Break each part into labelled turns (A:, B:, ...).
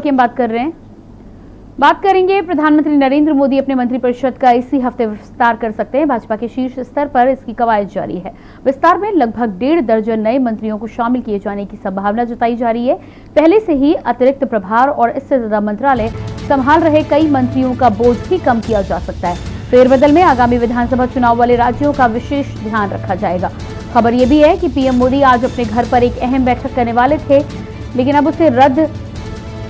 A: की हम बात कर रहे हैं। बात करेंगे प्रधानमंत्री नरेंद्र मोदी अपने मंत्रिपरिषद का इसी हफ्ते विस्तार कर सकते हैं। भाजपा के शीर्ष स्तर पर इसकी कवायद जारी है। विस्तार में लगभग 1.5 दर्जन नए मंत्रियों को शामिल किए जाने की संभावना जताई जा रही है। पहले से ही अतिरिक्त प्रभार और इससे ज्यादा मंत्रालय संभाल रहे कई मंत्रियों का बोझ भी कम किया जा सकता है। फेरबदल में आगामी विधानसभा चुनाव वाले राज्यों का विशेष ध्यान रखा जाएगा। खबर यह भी है कि पीएम मोदी आज अपने घर पर एक अहम बैठक करने वाले थे, लेकिन अब उसे रद्द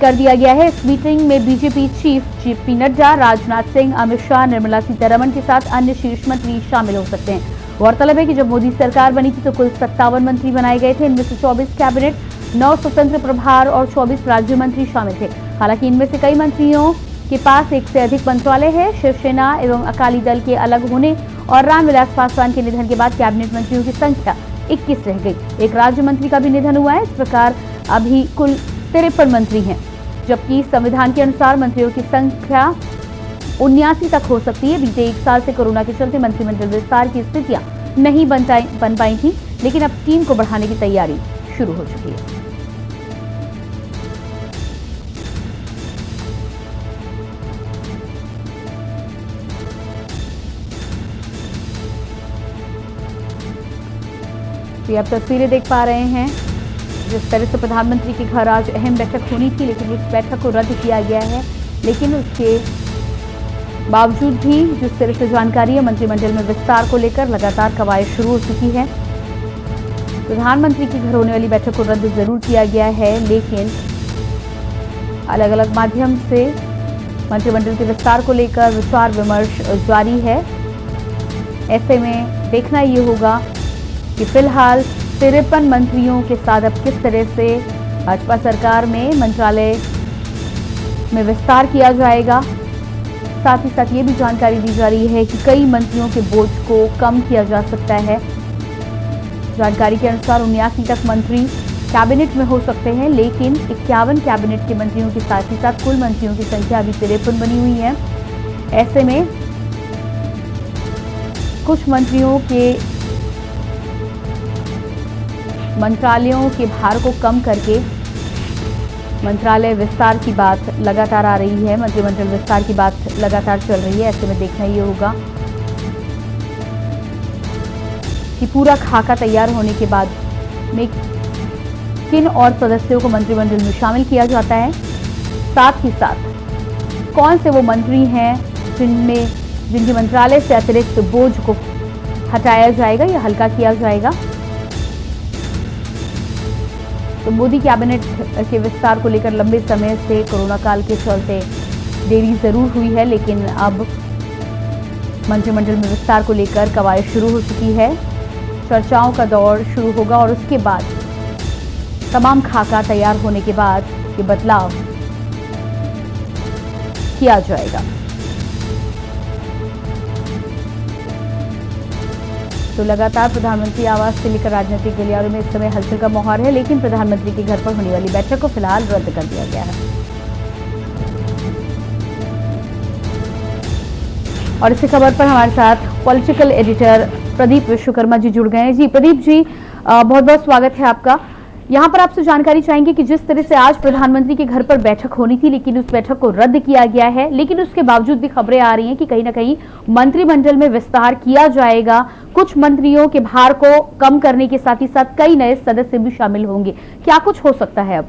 A: कर दिया गया है। इस मीटिंग में BJP chief JP Nadda, Rajnath Singh, Amit Shah, Nirmala Sitharaman के साथ अन्य शीर्ष मंत्री शामिल हो सकते हैं। गौरतलब है कि जब मोदी सरकार बनी थी तो कुल 57 मंत्री बनाए गए थे। इनमें से 24 कैबिनेट, 9 स्वतंत्र प्रभार और 24 राज्य मंत्री शामिल थे। हालांकि इनमें से कई मंत्रियों के पास एक से अधिक मंत्रालय है। शिवसेना एवं अकाली दल के अलग होने और रामविलास पासवान के निधन के बाद कैबिनेट मंत्रियों की संख्या 21 रह गई। एक राज्य मंत्री का भी निधन हुआ है। इस प्रकार अभी कुल 53 मंत्री हैं, जबकि संविधान के अनुसार मंत्रियों की संख्या 79 तक हो सकती है। बीते 1 साल से कोरोना के चलते मंत्रिमंडल विस्तार की स्थितियां नहीं बन पाई थी, लेकिन अब टीम को बढ़ाने की तैयारी शुरू हो चुकी है। ये आप तस्वीरें देख पा रहे हैं जिस तरह से प्रधानमंत्री के घर आज अहम बैठक होनी थी, लेकिन उस बैठक को रद्द किया गया है। लेकिन उसके बावजूद भी जिस तरह से जानकारी है, मंत्रिमंडल में विस्तार को लेकर लगातार कवायद शुरू हो चुकी है। प्रधानमंत्री के घर होने वाली बैठक को रद्द जरूर किया गया है, लेकिन अलग अलग माध्यम से मंत्रिमंडल के विस्तार को लेकर विचार विमर्श जारी है। ऐसे में देखना ये होगा कि फिलहाल 53 मंत्रियों के साथ अब किस तरह से भाजपा सरकार में मंत्रालय में विस्तार किया जाएगा। साथ ही साथ ये भी जानकारी दी जा रही है कि कई मंत्रियों के बोझ को कम किया जा सकता है। जानकारी के अनुसार 79 तक मंत्री कैबिनेट में हो सकते हैं, लेकिन 51 कैबिनेट के मंत्रियों के साथ ही साथ कुल मंत्रियों की संख्या अभी 53 बनी हुई है। ऐसे में कुछ मंत्रियों के मंत्रालयों के भार को कम करके मंत्रालय विस्तार की बात लगातार आ रही है। मंत्रिमंडल विस्तार की बात लगातार चल रही है। ऐसे में देखना ये होगा कि पूरा खाका तैयार होने के बाद में किन और सदस्यों को मंत्रिमंडल में शामिल किया जाता है। साथ ही साथ कौन से वो मंत्री हैं जिनके मंत्रालय से अतिरिक्त बोझ को हटाया जाएगा या हल्का किया जाएगा। तो मोदी कैबिनेट के विस्तार को लेकर लंबे समय से कोरोना काल के चलते देरी जरूर हुई है, लेकिन अब मंत्रिमंडल में विस्तार को लेकर कवायद शुरू हो चुकी है। चर्चाओं का दौर शुरू होगा और उसके बाद तमाम खाका तैयार होने के बाद ये बदलाव किया जाएगा। तो लगातार प्रधानमंत्री आवास से लेकर राजनीतिक गलियारों में इस समय हलचल का माहौल है, लेकिन प्रधानमंत्री के घर पर होने वाली बैठक को फिलहाल रद्द कर दिया गया है। और इसी खबर पर हमारे साथ पॉलिटिकल एडिटर प्रदीप विश्वकर्मा जी जुड़ गए हैं। जी प्रदीप जी, बहुत बहुत स्वागत है आपका। यहाँ पर आपसे जानकारी चाहेंगे कि जिस तरह से आज प्रधानमंत्री के घर पर बैठक होनी थी, लेकिन उस बैठक को रद्द किया गया है, लेकिन उसके बावजूद भी खबरें आ रही हैं कि कहीं ना कहीं मंत्रिमंडल में विस्तार किया जाएगा। कुछ मंत्रियों के भार को कम करने के साथ ही साथ कई नए सदस्य भी शामिल होंगे। क्या कुछ हो सकता है अब?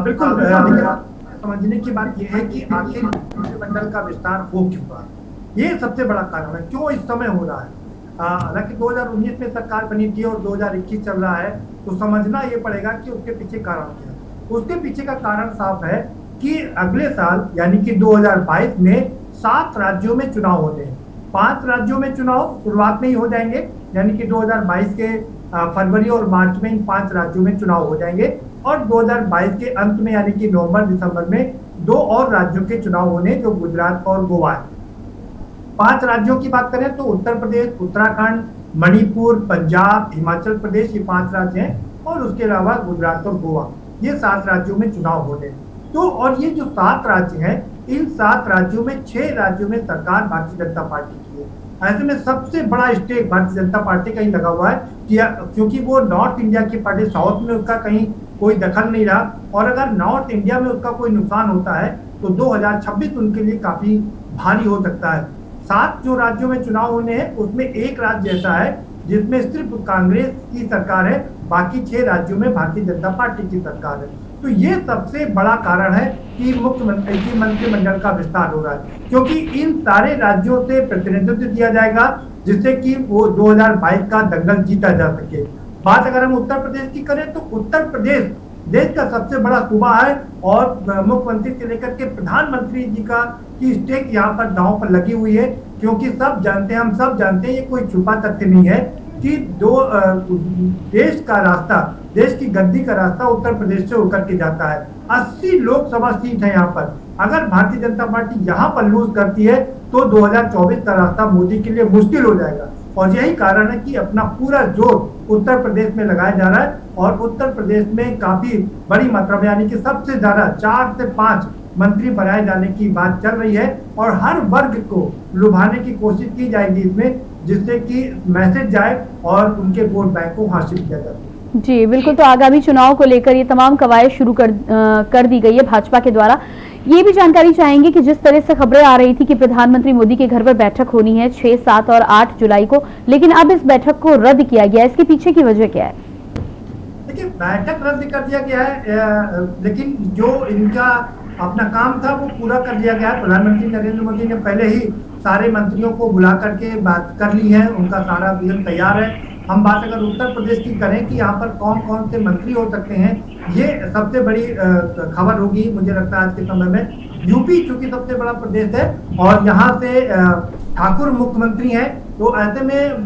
B: बिल्कुल, समझने की बात यह है कि आखिर मंत्रिमंडल का विस्तार हो क्यों रहा है, ये सबसे बड़ा कारण है क्यों इस समय हो रहा है। हालांकि 2019 में सरकार बनी थी और 2021 चल रहा है, तो समझना ये पड़ेगा कि उसके पीछे कारण क्या है। उसके पीछे का कारण साफ है कि अगले साल यानी कि 2022 में 7 राज्यों में चुनाव होते हैं। 5 राज्यों में चुनाव शुरुआत में ही हो जाएंगे, यानी कि 2022 के फरवरी और मार्च में इन 5 राज्यों में चुनाव हो जाएंगे और 2022 के अंत में यानी कि नवंबर दिसंबर में 2 और राज्यों के चुनाव होने, जो गुजरात और गोवा है। 5 राज्यों की बात करें तो उत्तर प्रदेश, उत्तराखंड, मणिपुर, पंजाब, हिमाचल प्रदेश, ये 5 राज्य हैं और उसके अलावा गुजरात और गोवा, ये 7 राज्यों में चुनाव होने। तो और ये जो 7 राज्य हैं, इन 7 राज्यों में 6 राज्यों में सरकार भारतीय जनता पार्टी की है। ऐसे में सबसे बड़ा स्टेक भारतीय जनता पार्टी का ही लगा हुआ है, क्योंकि वो नॉर्थ इंडिया की पार्टी, साउथ में उसका कहीं कोई दखल नहीं रहा, और अगर नॉर्थ इंडिया में उसका कोई नुकसान होता है तो 2026 उनके लिए काफी भारी हो सकता है। 7 जो राज्यों में चुनाव होने हैं उसमें एक राज्य ऐसा है जिसमें सिर्फ कांग्रेस की सरकार है, बाकी 6 राज्यों में भारतीय जनता पार्टी की सरकार है। तो ये सबसे बड़ा कारण है कि मुख्यमंत्री की मंत्रिमंडल का विस्तार हो रहा है, क्योंकि इन सारे राज्यों से प्रतिनिधित्व दिया जाएगा जिससे कि वो 2022 का दंगल जीता जा सके। बात अगर हम उत्तर प्रदेश की करें तो उत्तर प्रदेश देश का सबसे बड़ा सूबा है, और मुख्यमंत्री से लेकर के प्रधानमंत्री जी की स्टेक यहाँ पर दांव पर लगी हुई है, क्योंकि सब जानते हैं, हम सब जानते हैं, ये कोई छुपा तथ्य नहीं है कि देश का रास्ता, देश की गद्दी का रास्ता उत्तर प्रदेश से होकर के जाता है। 80 लोकसभा सीट है यहाँ पर। अगर भारतीय जनता पार्टी यहाँ पर लूज करती है तो 2024 का रास्ता मोदी के लिए मुश्किल हो जाएगा, और यही कारण है कि अपना पूरा जोर उत्तर प्रदेश में लगाया जा रहा है, और उत्तर प्रदेश में काफी बड़ी मात्रा में, यानी कि सबसे ज्यादा 4 से 5 मंत्री बनाए जाने की बात चल रही है, और हर वर्ग को लुभाने की कोशिश की जाएगी इसमें, जिससे कि मैसेज जाए और उनके वोट बैंक को हासिल किया जाए।
A: जी बिल्कुल, तो आगामी चुनाव को लेकर ये तमाम कवायद शुरू कर दी गई है भाजपा के द्वारा। ये भी जानकारी चाहेंगे कि जिस तरह से खबरें आ रही थी कि प्रधानमंत्री मोदी के घर पर बैठक होनी है 6, 7 और 8 जुलाई को, लेकिन अब इस बैठक को रद्द किया गया है, इसके पीछे की वजह क्या है?
B: देखिए, बैठक रद्द कर दिया गया है, लेकिन जो इनका अपना काम था वो पूरा कर दिया गया है। प्रधानमंत्री नरेंद्र मोदी ने पहले ही सारे मंत्रियों को बुला करके बात कर ली है, उनका सारा विजन तैयार है। हम बात अगर उत्तर प्रदेश की करें कि यहाँ पर कौन कौन से मंत्री हो सकते हैं, ये सबसे बड़ी खबर होगी मुझे लगता है आज के समय में। यूपी चूंकि सबसे बड़ा प्रदेश है और यहाँ से ठाकुर मुख्यमंत्री हैं, तो ऐसे में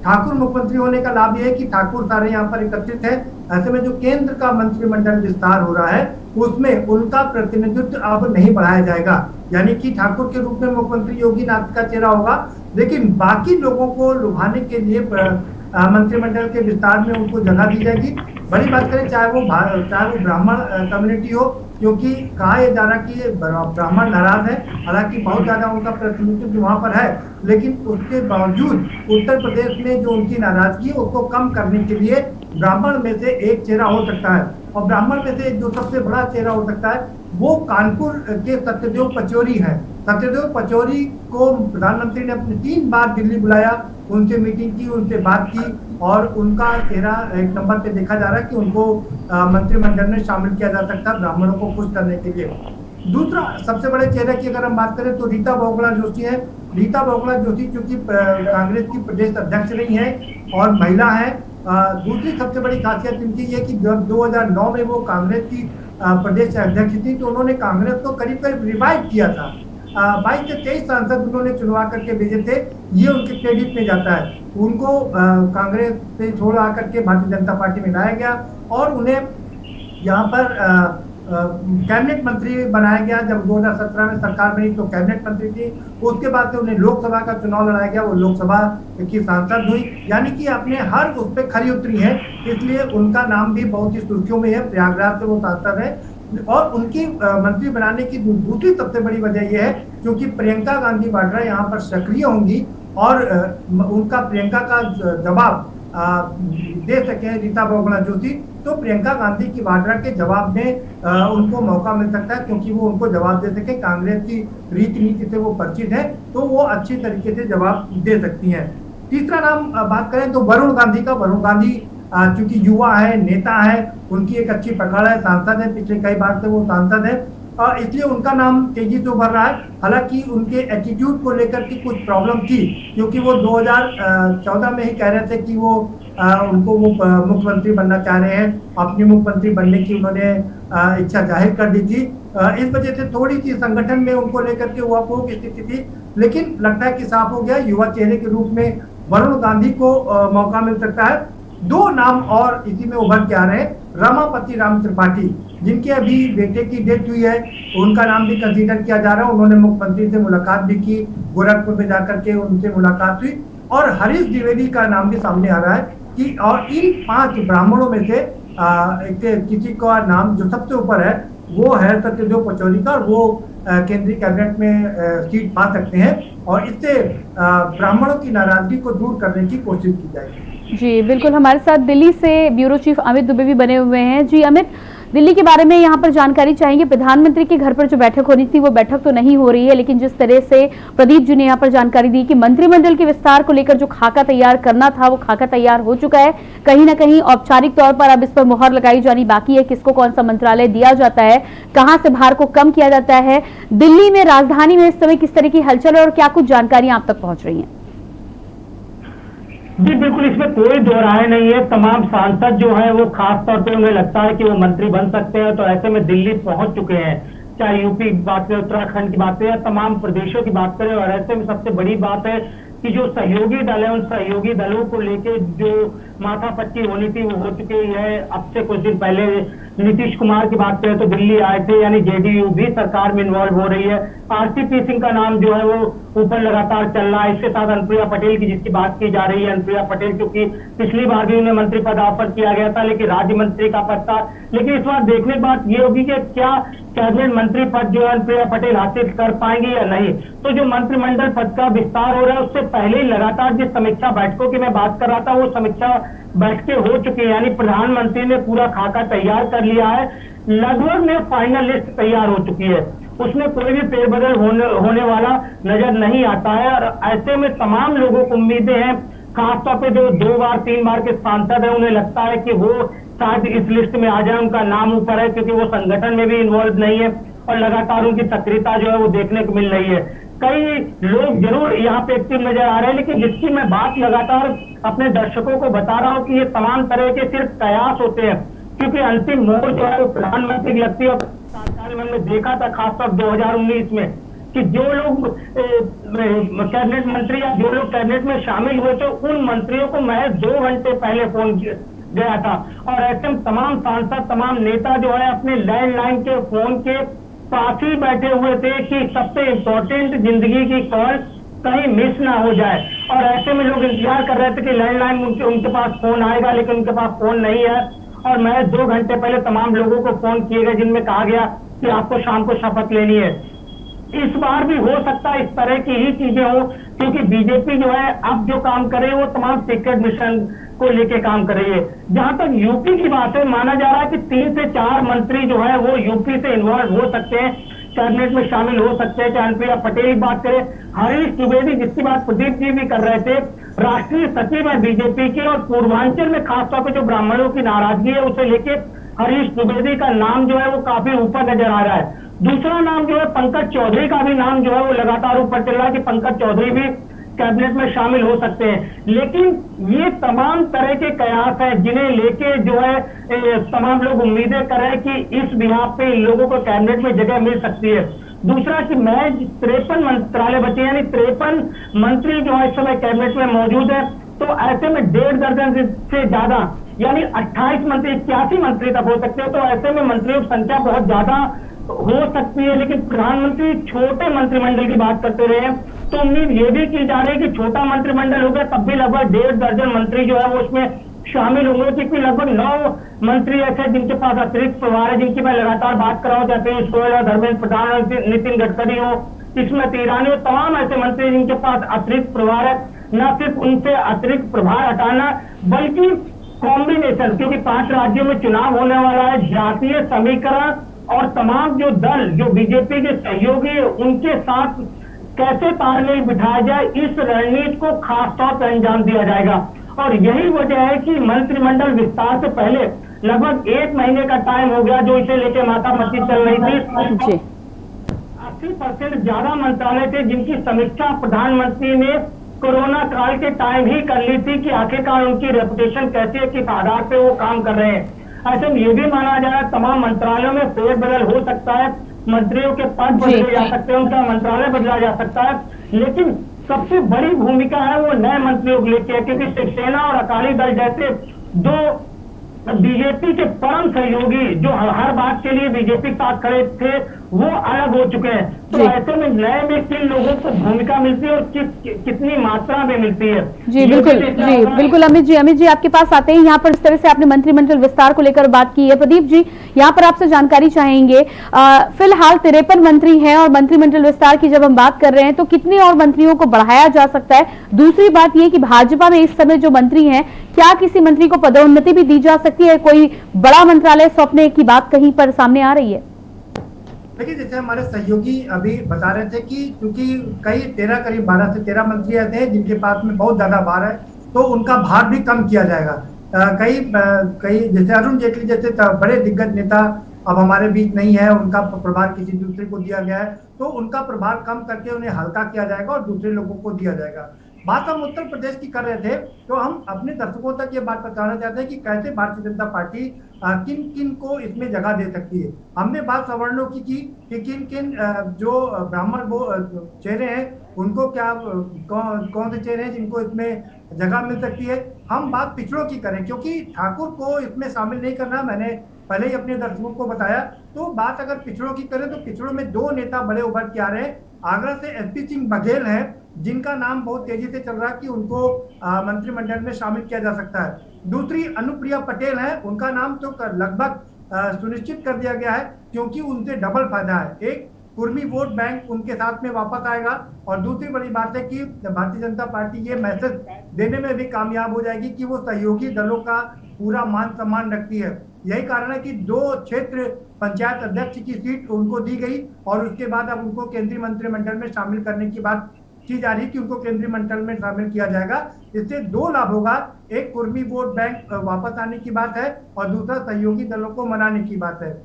B: ठाकुर मुख्यमंत्री होने का लाभ यह है कि ठाकुर सारे यहाँ पर एकत्रित है। ऐसे में जो केंद्र का मंत्रिमंडल विस्तार हो रहा है उसमें उनका प्रतिनिधित्व अब नहीं बढ़ाया जाएगा, यानी कि ठाकुर के रूप में मुख्यमंत्री योगी नाथ का चेहरा होगा, लेकिन बाकी लोगों को लुभाने के लिए मंत्रिमंडल के विस्तार में उनको जगह दी जाएगी। बड़ी बात करें चाहे वो ब्राह्मण कम्युनिटी हो, क्योंकि कहा यह जा रहा कि ब्राह्मण नाराज है, हालांकि बहुत ज्यादा उनका प्रतिनिधित्व वहां पर है, लेकिन उसके बावजूद उत्तर प्रदेश में जो उनकी नाराजगी है उसको कम करने के लिए ब्राह्मण में से एक चेहरा हो सकता है, और ब्राह्मण में से जो सबसे बड़ा चेहरा हो सकता है वो कानपुर के सत्यदेव पचौरी हैं। सत्यदेव पचौरी को प्रधानमंत्री ने अपने 3 बार दिल्ली बुलाया, उनसे मीटिंग की, उनसे बात की, और उनका चेहरा एक नंबर पे देखा जा रहा है कि उनको मंत्रिमंडल में शामिल किया जा सकता है ब्राह्मणों को खुश करने के लिए। दूसरा सबसे बड़े चेहरे की अगर हम बात करें तो रीता बहुगुणा जोशी है। रीता बहुगुणा जोशी चूंकि कांग्रेस की प्रदेश अध्यक्ष रही है और महिला है। दूसरी सबसे बड़ी खासियत इनकी ये कि जब 2009 में वो कांग्रेस की प्रदेश अध्यक्ष थी तो उन्होंने कांग्रेस को करीब करीब रिवाइव किया था। 22 से 23 सांसद उन्होंने चुनवा करके भेजे थे, ये उनके क्रेडिट में जाता है। उनको कांग्रेस से छोड़ आकर के भारतीय जनता पार्टी में लाया गया और उन्हें यहाँ पर कैबिनेट मंत्री बनाया गया। जब 2017 में सरकार बनी तो कैबिनेट मंत्री थी, उसके बाद से उन्हें लोकसभा का चुनाव लड़ाया गया, वो लोकसभा की सांसद हुई, यानी कि अपने हर उस पर खरी उतरी है, इसलिए उनका नाम भी बहुत ही सुर्खियों में है। प्रयागराज से वो सांसद है, और उनकी मंत्री बनाने की दूसरी सबसे बड़ी वजह यह है क्योंकि प्रियंका गांधी वाड्रा यहाँ पर सक्रिय होंगी और उनका प्रियंका का जवाब दे सके रीता बहुगुणा जोशी, तो प्रियंका गांधी की वाड्रा के जवाब में उनको मौका मिल सकता है, क्योंकि वो उनको जवाब दे सके। कांग्रेस की रीति नीति से वो परिचित है, तो वो अच्छी तरीके से जवाब दे सकती हैं। तीसरा नाम बात करें तो वरुण गांधी का। वरुण गांधी चूंकि युवा है, नेता है, उनकी एक अच्छी पकड़ है, सांसद है, पिछले कई बार से वो सांसद है, इसलिए उनका नाम तेजी से उभर रहा है। हालांकि उनके एटीट्यूड को लेकर के कुछ प्रॉब्लम थी, क्योंकि वो 2014 में ही कह रहे थे कि वो उनको वो मुख्यमंत्री बनना चाह रहे हैं, अपनी मुख्यमंत्री बनने की उन्होंने इच्छा जाहिर कर दी थी। इस वजह से थोड़ी सी संगठन में उनको लेकर के ऊहापोह की स्थिति थी, लेकिन लगता है कि साफ हो गया। युवा चेहरे के रूप में वरुण गांधी को मौका मिल सकता है। 2 नाम और इसी में उभर के आ रहे हैं। रमापति राम त्रिपाठी, जिनके अभी बेटे की डेथ हुई है, उनका नाम भी कंसीडर किया जा रहा है। उन्होंने मुख्यमंत्री से मुलाकात भी की, गोरखपुर में जाकर के उनसे मुलाकात हुई, और हरीश द्विवेदी का नाम भी सामने आ रहा है कि और इन 5 ब्राह्मणों में से किसी का नाम जो सबसे ऊपर है वो है सत्यदेव पचौरी का, और वो केंद्रीय कैबिनेट में सीट पा सकते हैं, और इससे ब्राह्मणों की नाराजगी को दूर करने की कोशिश की जाएगी।
A: जी बिल्कुल, हमारे साथ दिल्ली से ब्यूरो चीफ अमित दुबे भी बने हुए हैं। जी अमित, दिल्ली के बारे में यहाँ पर जानकारी चाहेंगे। प्रधानमंत्री के घर पर जो बैठक होनी थी वो बैठक तो नहीं हो रही है, लेकिन जिस तरह से प्रदीप जी ने यहाँ पर जानकारी दी कि मंत्रिमंडल के विस्तार को लेकर जो खाका तैयार करना था वो खाका तैयार हो चुका है। कहीं ना कहीं औपचारिक तौर पर अब इस पर मुहर लगाई जानी बाकी है, किसको कौन सा मंत्रालय दिया जाता है, कहां से भार को कम किया जाता है। दिल्ली में, राजधानी में इस समय किस तरह की हलचल है और क्या कुछ जानकारियां आप तक पहुंच रही हैं?
C: जी बिल्कुल, इसमें कोई दो राय नहीं है। तमाम सांसद जो है वो खास तौर पे उन्हें लगता है कि वो मंत्री बन सकते हैं, तो ऐसे में दिल्ली पहुंच चुके हैं। चाहे यूपी की बात करें, उत्तराखंड की बात करें या तमाम प्रदेशों की बात करें। और ऐसे में सबसे बड़ी बात है कि जो सहयोगी दल है उन सहयोगी दलों को लेके जो माथापच्ची होनी थी वो हो चुकी है। अब से कुछ दिन पहले नीतीश कुमार की बात करें तो दिल्ली आए थे, यानी जेडीयू भी सरकार में इन्वॉल्व हो रही है। आरसीपी सिंह का नाम जो है वो ऊपर लगातार चल रहा है। इसके साथ अनुप्रिया पटेल की जिसकी बात की जा रही है, अनुप्रिया पटेल क्योंकि पिछली बार भी उन्हें मंत्री पद ऑफर किया गया था लेकिन राज्य मंत्री का पद था। लेकिन इस बार देखने की बात ये होगी कि क्या कैबिनेट मंत्री पद जो है अनुप्रिया पटेल हासिल कर पाएंगी या नहीं। तो जो मंत्रिमंडल पद का विस्तार हो रहा है उससे पहले ही लगातार जिस समीक्षा बैठकों की मैं बात कर रहा था वो समीक्षा बैठकें हो चुकी है, यानी प्रधानमंत्री ने पूरा खाका तैयार कर लिया है। लगभग में फाइनल लिस्ट तैयार हो चुकी है, उसमें कोई भी फेरबदल होने वाला नजर नहीं आता है। और ऐसे में तमाम लोगों को उम्मीदें हैं, खासतौर पे जो 2 बार 3 बार के सांसद है उन्हें लगता है कि वो शायद इस लिस्ट में आ जाए, उनका नाम ऊपर है क्योंकि वो संगठन में भी इन्वॉल्व नहीं है और लगातार उनकी सक्रियता जो है वो देखने को मिल रही है। कई लोग जरूर यहाँ पे एक्टिव नजर आ रहे हैं, लेकिन जिसकी मैं बात लगातार अपने दर्शकों को बता रहा हूँ कि ये तमाम तरह के सिर्फ कयास होते हैं, क्योंकि अंतिम मोड़ जो है वो प्रधानमंत्री की लगती है। और सरकार में हमने देखा था खासतौर 2019 में कि जो लोग कैबिनेट मंत्री या जो लोग कैबिनेट में शामिल हुए थे उन मंत्रियों को महज 2 घंटे पहले फोन गया था। और ऐसे में तमाम सांसद, तमाम नेता जो है अपने लैंडलाइन के फोन के पास ही बैठे हुए थे कि सबसे इम्पोर्टेंट जिंदगी की कॉल कहीं मिस ना हो जाए। और ऐसे में लोग इंतजार कर रहे थे कि लैंडलाइन उनके पास फोन आएगा, लेकिन उनके पास फोन नहीं है। और मैं 2 घंटे पहले तमाम लोगों को फोन किए गए जिनमें कहा गया कि आपको शाम को शपथ लेनी है। इस बार भी हो सकता है इस तरह की ही चीजें हो, क्योंकि बीजेपी जो है अब जो काम कर रही है वो तमाम सीक्रेट मिशन को लेके काम कर रही है। जहां तक यूपी की बात है, माना जा रहा है कि 3 से 4 मंत्री जो है वो यूपी से इन्वॉल्व हो सकते हैं, कैबिनेट में शामिल हो सकते हैं। चाहे अनुप्रिया पटेल की बात करें, हरीश द्विवेदी जिसकी बात प्रदीप जी भी कर रहे थे, राष्ट्रीय सचिव है बीजेपी के। और पूर्वांचल में खासतौर पर जो ब्राह्मणों की नाराजगी है उसे लेके हरीश द्विवेदी का नाम जो है वो काफी ऊपर नजर आ रहा है। दूसरा नाम जो है पंकज चौधरी का भी नाम जो है वो लगातार ऊपर चल रहा है कि पंकज चौधरी भी कैबिनेट में शामिल हो सकते हैं। लेकिन ये तमाम तरह के कयास है जिन्हें लेके जो है तमाम लोग उम्मीदें कर रहे हैं कि इस बिहार पे इन लोगों को कैबिनेट में जगह मिल सकती है। दूसरा कि महज 53 मंत्रालय बचे, यानी 53 मंत्री जो है इस समय कैबिनेट में मौजूद है। तो ऐसे में 1.5 दर्जन से ज्यादा यानी 28 मंत्री, 81 मंत्री तक हो सकते हैं। तो ऐसे में मंत्रियों की संख्या बहुत ज्यादा हो सकती है। लेकिन प्रधानमंत्री छोटे मंत्रिमंडल की बात करते रहे हैं, तो उम्मीद ये भी की जा रही है कि छोटा मंत्रिमंडल हो गया तब भी लगभग 1.5 दर्जन मंत्री जो है वो उसमें शामिल होंगे, क्योंकि लगभग 9 मंत्री ऐसे जिनके पास अतिरिक्त प्रभार है, जिनकी मैं लगातार बात कर रहा हूँ, चाहे पीयूष गोयल और धर्मेंद्र प्रधान, नितिन गडकरी हो, स्मृति ईरानी हो, तमाम ऐसे मंत्री जिनके पास अतिरिक्त प्रभार है। न सिर्फ उनसे अतिरिक्त प्रभार हटाना बल्कि कॉम्बिनेशन, क्योंकि 5 राज्यों में चुनाव होने वाला है, जातीय समीकरण और तमाम जो दल जो बीजेपी के सहयोगी उनके साथ कैसे तालमेल बिठाया जाए, इस रणनीति को खास तौर पर अंजाम दिया जाएगा। और यही वजह है कि मंत्रिमंडल विस्तार से पहले लगभग 1 महीने का टाइम हो गया जो इसे लेके माथापच्ची चल रही थी। 80% ज्यादा मंत्रालय थे जिनकी समीक्षा प्रधानमंत्री ने कोरोना काल के टाइम ही कर ली थी कि आखिरकार उनकी रेपुटेशन कैसी है, किस आधार पे वो काम कर रहे हैं। ऐसे में ये भी माना जा रहा है तमाम मंत्रालयों में फेरबदल हो सकता है, मंत्रियों के पद बदले जा सकते हैं, उनका मंत्रालय बदला जा सकता है। लेकिन सबसे बड़ी भूमिका है वो नए मंत्रियों को लेकर है, क्योंकि शिवसेना और अकाली दल जैसे 2 बीजेपी के परम सहयोगी जो हर बात के लिए बीजेपी के साथ खड़े थे, वो अलग हो चुके हैं। तो
A: जी।
C: ऐसे में नए में किन लोगों को भूमिका मिलती है और कितनी मात्रा में मिलती है।
A: जी बिल्कुल, जी बिल्कुल। अमित जी आपके पास आते हैं। यहाँ पर इस तरह से आपने मंत्रिमंडल विस्तार को लेकर बात की है। प्रदीप जी, यहाँ पर आपसे जानकारी चाहेंगे। फिलहाल 53 मंत्री हैं और मंत्रिमंडल विस्तार की जब हम बात कर रहे हैं तो कितने और मंत्रियों को बढ़ाया जा सकता है? दूसरी बात ये कि भाजपा में इस समय जो मंत्री हैं, क्या किसी मंत्री को पदोन्नति भी दी जा सकती है? कोई बड़ा मंत्रालय सौंपने की बात कहीं पर सामने आ रही है?
B: देखिए, जैसे हमारे सहयोगी अभी बता रहे थे कि क्योंकि करीब 12 से 13 मंत्री ऐसे हैं जिनके पास में बहुत ज्यादा भार है, तो उनका भार भी कम किया जाएगा। कई जैसे अरुण जेटली जैसे बड़े दिग्गज नेता अब हमारे बीच नहीं है, उनका प्रभार किसी दूसरे को दिया गया है, तो उनका प्रभार कम करके उन्हें हल्का किया जाएगा और दूसरे लोगों को दिया जाएगा। बात हम उत्तर प्रदेश की कर रहे थे, तो हम अपने दर्शकों तक ये बात बताना चाहते हैं कि कैसे भारतीय जनता पार्टी किन किन को इसमें जगह दे सकती है। हमने बात सवर्णों की कि किन किन जो ब्राह्मण वो चेहरे हैं उनको क्या कौन से चेहरे हैं जिनको इसमें जगह मिल सकती है। हम बात पिछड़ों की करें, क्योंकि ठाकुर को इसमें शामिल नहीं करना मैंने पहले ही अपने दर्शकों को बताया। तो बात अगर पिछड़ों की करें तो पिछड़ों में 2 नेता बड़े उभर के आ रहे हैं। आगरा से एसपी सिंह बघेल हैं, जिनका नाम बहुत तेजी से चल रहा है कि उनको मंत्रिमंडल में शामिल किया जा सकता है। दूसरी अनुप्रिया पटेल है, उनका नाम तो लगभग सुनिश्चित कर दिया गया है, क्योंकि उनसे डबल फायदा है। एक, कुर्मी वोट बैंक उनके साथ में वापस आएगा, और दूसरी बड़ी बात है कि भारतीय जनता पार्टी ये मैसेज देने में भी कामयाब हो जाएगी कि वो सहयोगी दलों का पूरा मान सम्मान रखती है। यही कारण है कि 2 क्षेत्र पंचायत अध्यक्ष की सीट उनको दी गई, और उसके बाद अब उनको केंद्रीय मंत्रिमंडल में शामिल करने की बात की जा रही है कि उनको केंद्रीय मंत्रिमंडल में शामिल किया जाएगा। इससे 2 लाभ होगा। एक, कुर्मी वोट बैंक वापस आने की बात है, और दूसरा सहयोगी दलों को मनाने की बात है।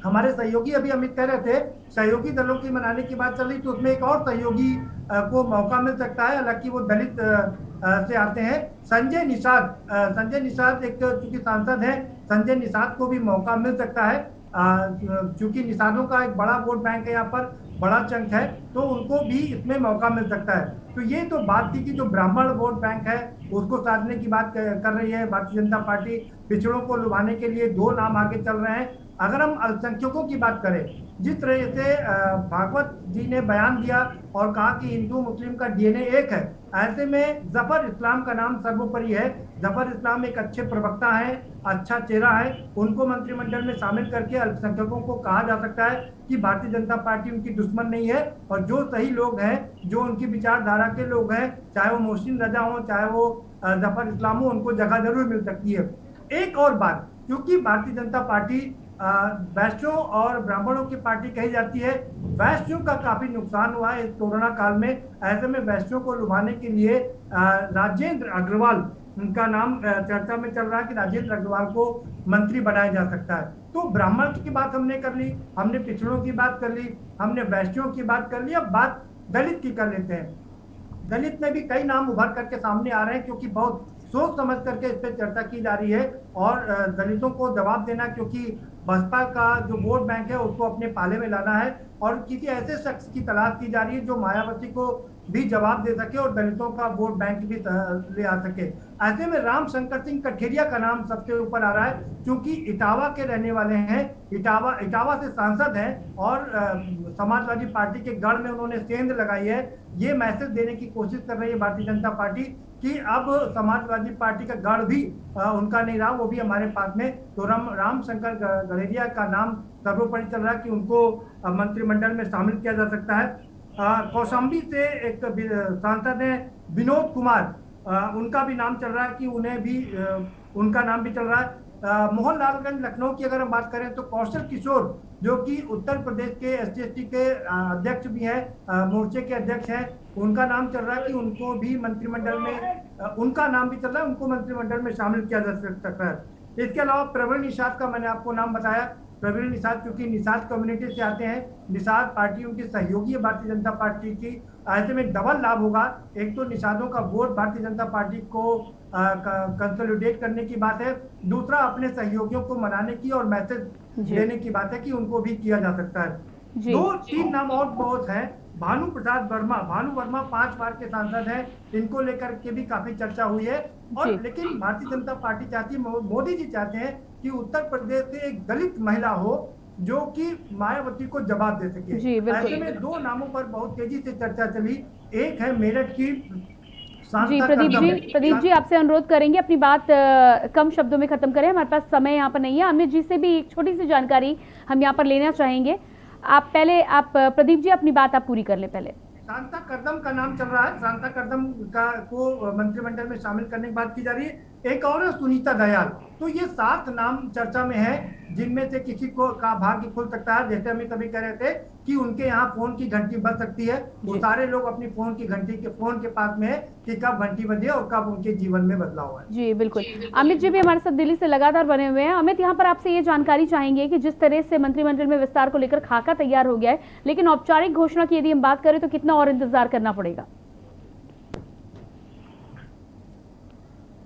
B: हमारे सहयोगी अभी अमित कह रहे थे सहयोगी दलों की मनाने की बात चल रही, तो उसमें एक और सहयोगी को मौका मिल सकता है। हालांकि वो दलित से आते हैं, संजय निषाद एक चूंकि सांसद है, संजय निषाद को भी मौका मिल सकता है। चूंकि निषादों का एक बड़ा वोट बैंक है, यहाँ पर बड़ा चंक है, तो उनको भी इसमें मौका मिल सकता है। तो ये तो बात थी कि जो ब्राह्मण वोट बैंक है उसको साधने की बात कर रही है भारतीय जनता पार्टी। पिछड़ों को लुभाने के लिए 2 नाम आगे चल रहे हैं। अगर हम अल्पसंख्यकों की बात करें, जिस तरह से भागवत जी ने बयान दिया और कहा कि हिंदू मुस्लिम का डीएनए एक है, ऐसे में जफर इस्लाम का नाम सर्वोपरि है। जफर इस्लाम एक अच्छे प्रवक्ता हैं, अच्छा चेहरा है, उनको मंत्रिमंडल में शामिल करके अल्पसंख्यकों को कहा जा सकता है कि भारतीय जनता पार्टी उनकी दुश्मन नहीं है, और जो सही लोग हैं, जो उनकी विचारधारा के लोग हैं, चाहे वो मोहसिन रजा हो, चाहे वो जफर इस्लाम हो, उनको जगह जरूर मिल सकती है। एक और बात, क्योंकि भारतीय जनता पार्टी वैश्यों और ब्राह्मणों की पार्टी कही जाती है, वैश्यों का काफी नुकसान हुआ है इस कोरोना काल में। ऐसे में वैश्यों को लुभाने के लिए राजेंद्र अग्रवाल उनका नाम चर्चा में चल रहा है कि राजेंद्र अग्रवाल को मंत्री बनाया जा सकता है। तो ब्राह्मण की बात हमने कर ली, हमने पिछड़ों की बात कर ली, हमने वैश्यों की बात कर ली, अब बात दलित की कर लेते हैं। दलित में भी कई नाम उभर करके सामने आ रहे हैं, क्योंकि बहुत सोच समझ करके इस पर चर्चा की जा रही है, और दलितों को जवाब देना, क्योंकि बसपा का जो वोट बैंक है उसको अपने पाले में लाना है, और किसी ऐसे शख्स की तलाश की जा रही है जो मायावती को भी जवाब दे सके और दलितों का वोट बैंक भी ले आ सके। ऐसे में राम शंकर सिंह कठेरिया का नाम सबसे ऊपर आ रहा है, क्योंकि इटावा के रहने वाले हैं, इटावा से सांसद हैं, और समाजवादी पार्टी के गढ़ में उन्होंने सेंध लगाई है। ये मैसेज देने की कोशिश कर रही है भारतीय जनता पार्टी कि अब समाजवादी पार्टी का गढ़ भी उनका नहीं रहा, वो भी हमारे पास में। तो राम शंकर गठेरिया का नाम सर्वोपरि चल रहा है कि उनको मंत्रिमंडल में शामिल किया जा सकता है। कौशाम्बी से एक सांसद है विनोद कुमार, उनका भी नाम चल रहा है कि उन्हें भी उनका नाम भी चल रहा है। मोहनलालगंज लखनऊ की अगर हम बात करें तो कौशल किशोर, जो कि उत्तर प्रदेश के SC/ST के अध्यक्ष भी हैं, मोर्चे के अध्यक्ष हैं, उनका नाम चल रहा है कि उनको भी मंत्रिमंडल में उनका नाम भी चल रहा है, उनको मंत्रिमंडल में शामिल किया जा सकता है। इसके अलावा प्रवीण निषाद का मैंने आपको नाम बताया। प्रवीण निषाद चूंकि निषाद कम्युनिटी से आते हैं, निषाद पार्टी उनकी सहयोगी है भारतीय जनता पार्टी की, ऐसे में डबल लाभ होगा। एक तो निषादों का वोट भारतीय जनता पार्टी को कंसोलिडेट करने की बात है, दूसरा अपने सहयोगियों को मनाने की और मैसेज देने की बात है कि उनको भी किया जा सकता है। 2-3 नाम और बहुत हैं। भानु वर्मा 5 बार के सांसद हैं, इनको लेकर के भी काफी चर्चा हुई है। और लेकिन भारतीय जनता पार्टी चाहती है, मोदी जी चाहते हैं कि उत्तर प्रदेश से एक दलित महिला हो, जो कि मायावती को जवाब दे सके।
A: जी, बिल्कुल।
B: ऐसे में दो नामों पर बहुत तेजी से चर्चा चली। एक है मेरठ की
A: जी,
B: शांता
A: प्रदीप
B: कर्दम।
A: जी आपसे अनुरोध करेंगे अपनी बात कम शब्दों में खत्म करें, हमारे पास समय यहाँ पर नहीं है। अमित जी से भी एक छोटी सी जानकारी हम यहाँ पर लेना चाहेंगे। आप प्रदीप जी अपनी बात आप पूरी कर लें पहले।
B: शांता कर्दम का नाम चल रहा है। शांता कर्दम को मंत्रिमंडल में शामिल करने की बात की जा रही है। एक और है सुनीता दयाल। तो ये 7 नाम चर्चा में है, जिनमें से किसी को का भाग्य खुल सकता है। जैसे अमित अभी कह रहे थे कि उनके यहाँ फोन की घंटी बज सकती है, वो सारे लोग अपनी फोन की घंटी के फोन के पास में है कि कब घंटी बजे और कब उनके जीवन में बदलाव है।
A: जी बिल्कुल। अमित जी भी हमारे साथ दिल्ली से लगातार बने हुए हैं। अमित, यहाँ पर आपसे ये जानकारी चाहेंगे कि जिस तरह से मंत्रिमंडल में विस्तार को लेकर खाका तैयार हो गया है, लेकिन औपचारिक घोषणा की यदि हम बात करें तो कितना और इंतजार करना पड़ेगा?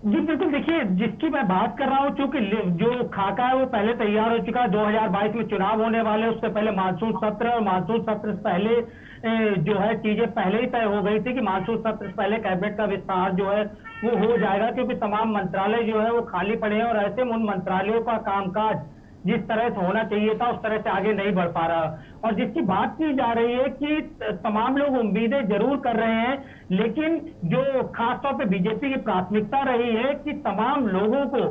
C: जी बिल्कुल, देखिए जिसकी मैं बात कर रहा हूँ, चूंकि जो खाका है वो पहले तैयार हो चुका है। 2022 में चुनाव होने वाले, उससे पहले मानसून सत्र, और मानसून सत्र से पहले जो है चीजें पहले ही तय हो गई थी कि मानसून सत्र से पहले कैबिनेट का विस्तार जो है वो हो जाएगा, क्योंकि तमाम मंत्रालय जो है वो खाली पड़े हैं और ऐसे में उन मंत्रालयों का कामकाज जिस तरह से होना चाहिए था उस तरह से आगे नहीं बढ़ पा रहा। और जिसकी बात की जा रही है कि तमाम लोग उम्मीदें जरूर कर रहे हैं, लेकिन जो खासतौर पे बीजेपी की प्राथमिकता रही है कि तमाम लोगों को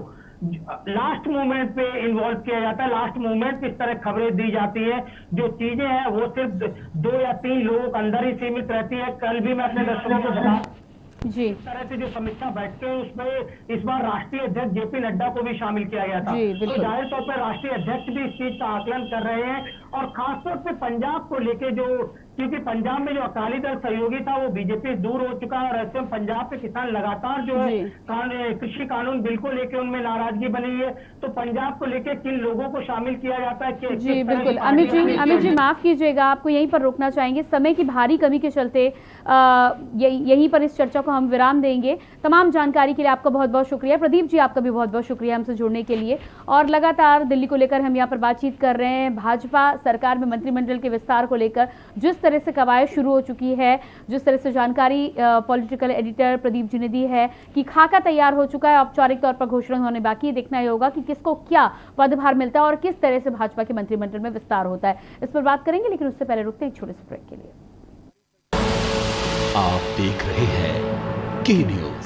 C: लास्ट मोमेंट पे इन्वॉल्व किया जाता है। लास्ट मोमेंट पे इस तरह खबरें दी जाती है, जो चीजें हैं वो सिर्फ 2 या 3 लोगों के अंदर ही सीमित रहती है। कल भी मैं अपने दर्शकों को बता
A: जी,
C: इस तरह से जो समीक्षा बैठते हैं उसमें इस बार राष्ट्रीय अध्यक्ष जेपी नड्डा को भी शामिल किया गया था।
A: जी, बिल्कुल।
C: तो जाहिर तौर पर राष्ट्रीय अध्यक्ष भी इस चीज का आकलन कर रहे हैं, और खासतौर पे पंजाब को लेके क्योंकि पंजाब में जो अकाली दल सहयोगी था वो बीजेपी दूर हो चुका है, और ऐसे में पंजाब के किसान लगातार जो है कृषि कानून बिल को लेके उनमें नाराजगी बनी है। तो पंजाब को लेके किन लोगों को शामिल किया जाता है?
A: जी बिल्कुल। अमित जी माफ कीजिएगा, आपको यहीं पर रोकना चाहेंगे। समय की भारी कमी के चलते यहीं पर इस चर्चा को हम विराम देंगे। तमाम जानकारी के लिए आपका बहुत बहुत शुक्रिया। प्रदीप जी, आपका भी बहुत बहुत शुक्रिया हमसे जुड़ने के लिए। और लगातार दिल्ली को लेकर हम यहाँ पर बातचीत कर रहे हैं। भाजपा सरकार में मंत्रिमंडल के विस्तार को लेकर जिस तरह से कवायद शुरू हो चुकी है, जिस तरह से जानकारी पॉलिटिकल एडिटर प्रदीप जी ने दी है कि खाका तैयार हो चुका है, औपचारिक तौर पर घोषणा होने बाकी है। देखना होगा कि किसको क्या पदभार मिलता है और किस तरह से भाजपा के मंत्रिमंडल में विस्तार होता है। इस पर बात करेंगे, लेकिन उससे पहले रुकते हैं एक छोटे से ब्रेक के लिए।
D: आप देख रहे हैं के न्यूज।